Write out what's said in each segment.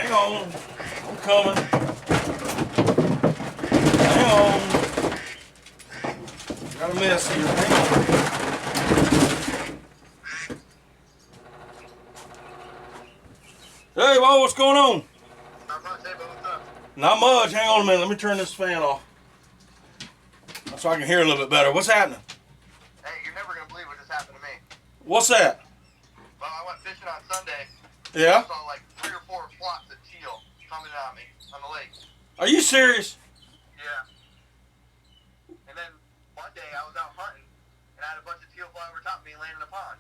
Hang on. I'm coming. Hang on. Got a mess here. Hang on. Hey, Bo, what's going on? Not much. Hey, but what's up? Not much. Hang on a minute. Let me turn this fan off so I can hear a little bit better. What's happening? Hey, you're never going to believe what just happened to me. What's that? Well, I went fishing on Sunday. Yeah? I saw like 3 or 4 flocks of teal coming at me on the lake. Are you serious? Yeah. And then one day I was out hunting and I had a bunch of teal fly over top of me and land in a pond.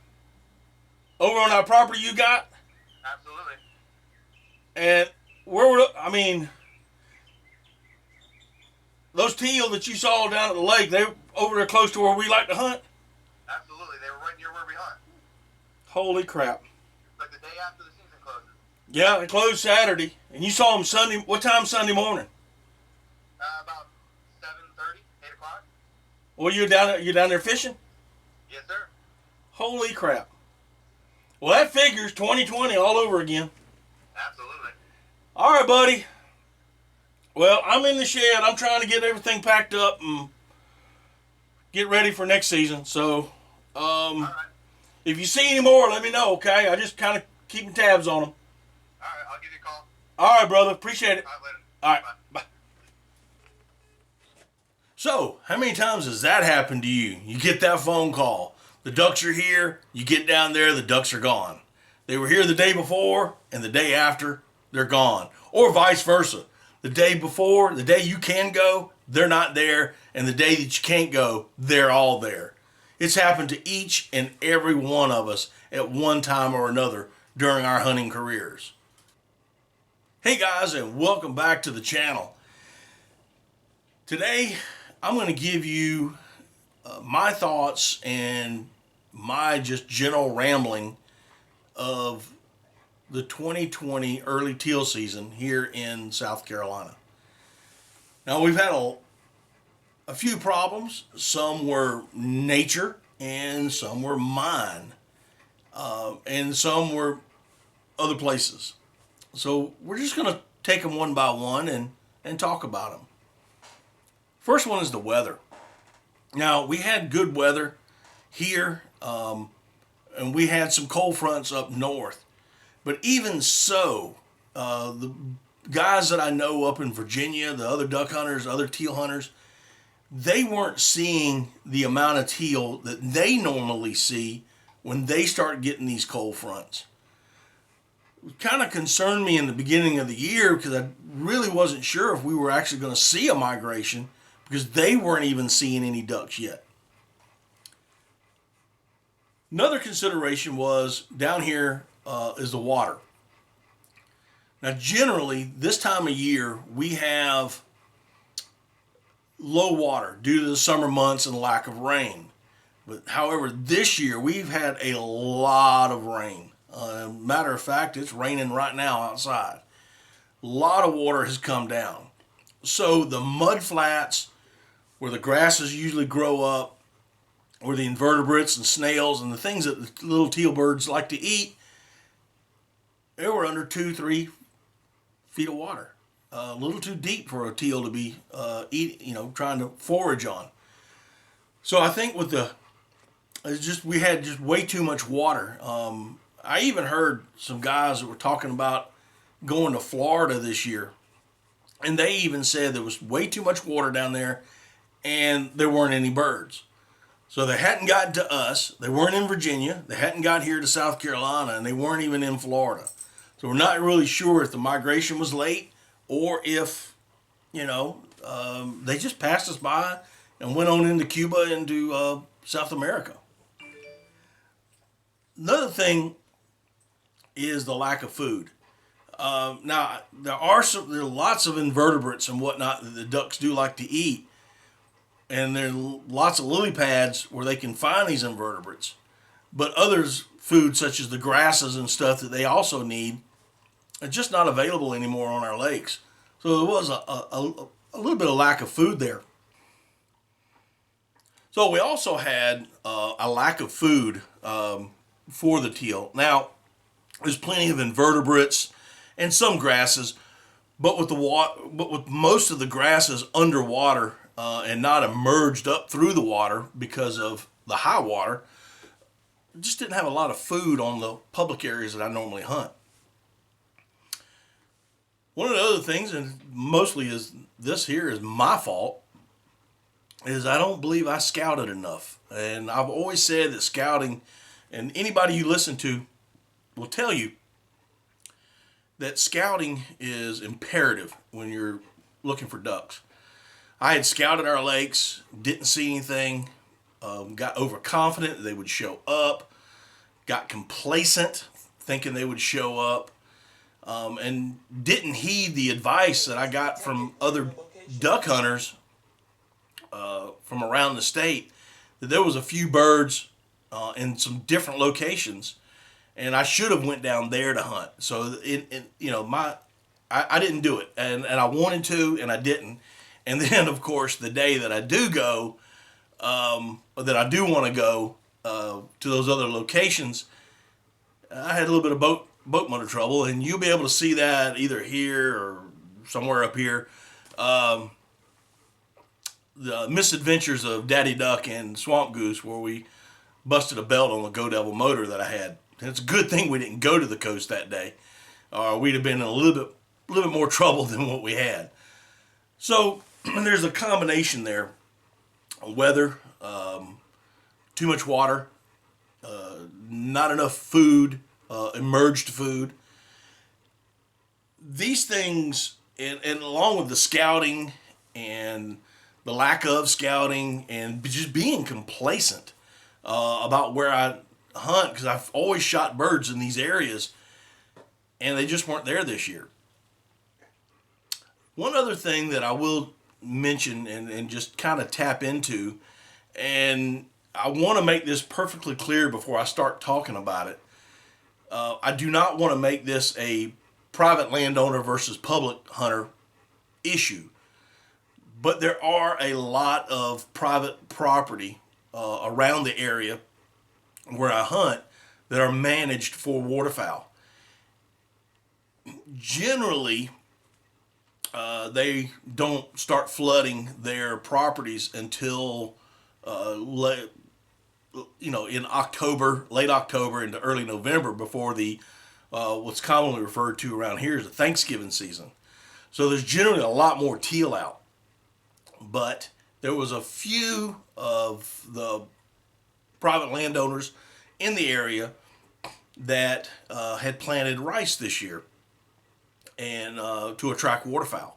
Over on that property you got? Absolutely. And where were, those teal that you saw down at the lake, they were over there close to where we like to hunt? Absolutely. They were right near where we hunt. Holy crap. Like the day after the season closes. Yeah, it closed Saturday. And you saw them Sunday, what time Sunday morning? About 7:30, 8 o'clock. Well, you down there fishing? Yes, sir. Holy crap. Well, that figures 2020 all over again. Absolutely. All right, buddy. Well, I'm in the shed. I'm trying to get everything packed up and get ready for next season. So, All right. if you see any more, let me know, okay? I just kind of keeping tabs on them. All right. I'll give you a call. All right, brother. Appreciate it. All right, later. All right. Bye. Bye. So, how many times has that happened to you? You get that phone call. The ducks are here. You get down there, the ducks are gone. They were here the day before, and the day after, they're gone. Or vice versa. The day before, the day you can go, they're not there. And the day that you can't go, they're all there. It's happened to each and every one of us at one time or another during our hunting careers. Hey guys, and welcome back to the channel. Today, I'm going to give you my thoughts and my just general rambling of the 2020 early teal season here in South Carolina. Now, we've had a few problems. Some were nature and some were mine, and some were other places. So we're just going to take them one by one and talk about them. First one is the weather. Now, we had good weather here, and we had some cold fronts up north. But even so, the guys that I know up in Virginia, the other duck hunters, other teal hunters, they weren't seeing the amount of teal that they normally see when they start getting these cold fronts. It kind of concerned me in the beginning of the year because I really wasn't sure if we were actually going to see a migration because they weren't even seeing any ducks yet. Another consideration was down here is the water. Now, generally, this time of year, we have low water due to the summer months and lack of rain. But however, this year, we've had a lot of rain. Matter of fact, it's raining right now outside. A lot of water has come down. So the mud flats where the grasses usually grow up, where the invertebrates and snails and the things that the little teal birds like to eat, they were under 2-3 feet of water. A little too deep for a teal to be trying to forage on. So I think with we had just way too much water. I even heard some guys that were talking about going to Florida this year, and they even said there was way too much water down there and there weren't any birds. So they hadn't gotten to us, they weren't in Virginia, they hadn't got here to South Carolina, and they weren't even in Florida. So we're not really sure if the migration was late or if, they just passed us by and went on into Cuba, into South America. Another thing is the lack of food. Now, there are lots of invertebrates and whatnot that the ducks do like to eat. And there are lots of lily pads where they can find these invertebrates. But others, food such as the grasses and stuff that they also need, are just not available anymore on our lakes. So there was a little bit of lack of food there. So we also had a lack of food for the teal. Now, there's plenty of invertebrates and some grasses, but with most of the grasses underwater and not emerged up through the water because of the high water, just didn't have a lot of food on the public areas that I normally hunt. One of the other things, and mostly is this here is my fault, is I don't believe I scouted enough. And I've always said that scouting, and anybody you listen to will tell you that scouting is imperative when you're looking for ducks. I had scouted our lakes, didn't see anything, got overconfident they would show up, got complacent thinking they would show up, and didn't heed the advice that I got from other duck hunters from around the state, that there was a few birds in some different locations, and I should have went down there to hunt. So I didn't do it, and I wanted to, and I didn't. And then, of course, the day that I do go, that I do want to go to those other locations, I had a little bit of boat motor trouble, and you'll be able to see that either here or somewhere up here. The misadventures of Daddy Duck and Swamp Goose, where we busted a belt on the Go Devil motor that I had. And it's a good thing we didn't go to the coast that day, or we'd have been in a little bit more trouble than what we had. So there's a combination there: weather, too much water, not enough food, emerged food. These things, and along with the scouting and the lack of scouting and just being complacent about where I hunt, because I've always shot birds in these areas, and they just weren't there this year. One other thing that I will mention and just kind of tap into, and I want to make this perfectly clear before I start talking about it. I do not want to make this a private landowner versus public hunter issue. But there are a lot of private property around the area where I hunt that are managed for waterfowl. Generally, they don't start flooding their properties until in October, late October into early November, before the what's commonly referred to around here as the Thanksgiving season. So there's generally a lot more teal out. But there was a few of the private landowners in the area that had planted rice this year, and to attract waterfowl,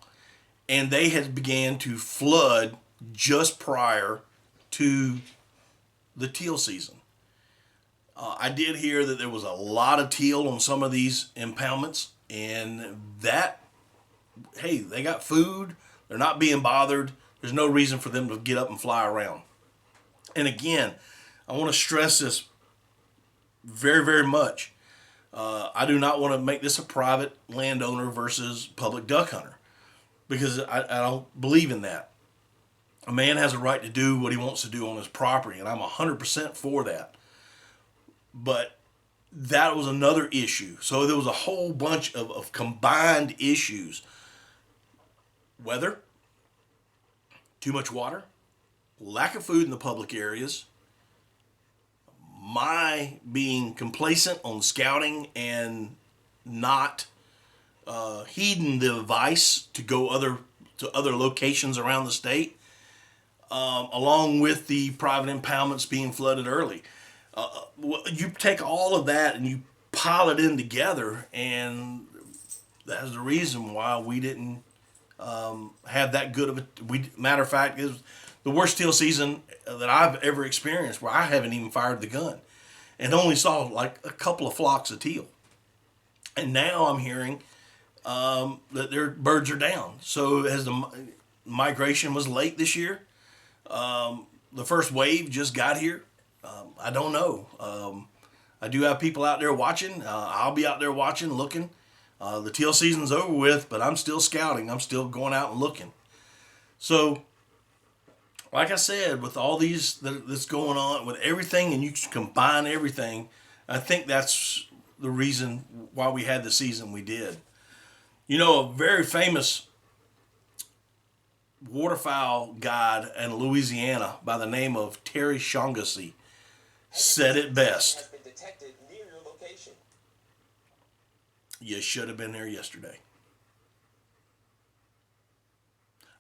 and they had began to flood just prior to the teal season. I did hear that there was a lot of teal on some of these impoundments, and that, hey, they got food, they're not being bothered. There's no reason for them to get up and fly around. And again, I want to stress this very, very much. I do not want to make this a private landowner versus public duck hunter, because I don't believe in that. A man has a right to do what he wants to do on his property, and I'm 100% for that. But that was another issue. So there was a whole bunch of combined issues. Weather, too much water, lack of food in the public areas, my being complacent on scouting and not heeding the advice to go to other locations around the state, along with the private impoundments being flooded early. You take all of that and you pile it in together, and that's the reason why we didn't have that good of a. Matter of fact, it was the worst teal season that I've ever experienced, where I haven't even fired the gun and only saw like a couple of flocks of teal. And now I'm hearing that their birds are down. So as the migration was late this year, the first wave just got here. I don't know. I do have people out there watching. I'll be out there watching, looking. The teal season's over with, but I'm still scouting. I'm still going out and looking. So, like I said, with all these that's going on, with everything, and you combine everything, I think that's the reason why we had the season we did. You know, a very famous waterfowl guide in Louisiana by the name of Terry Shaughnessy said it best. Has been detected near your location. You should have been there yesterday.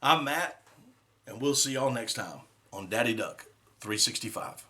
I'm Matt, and we'll see y'all next time on Daddy Duck 365.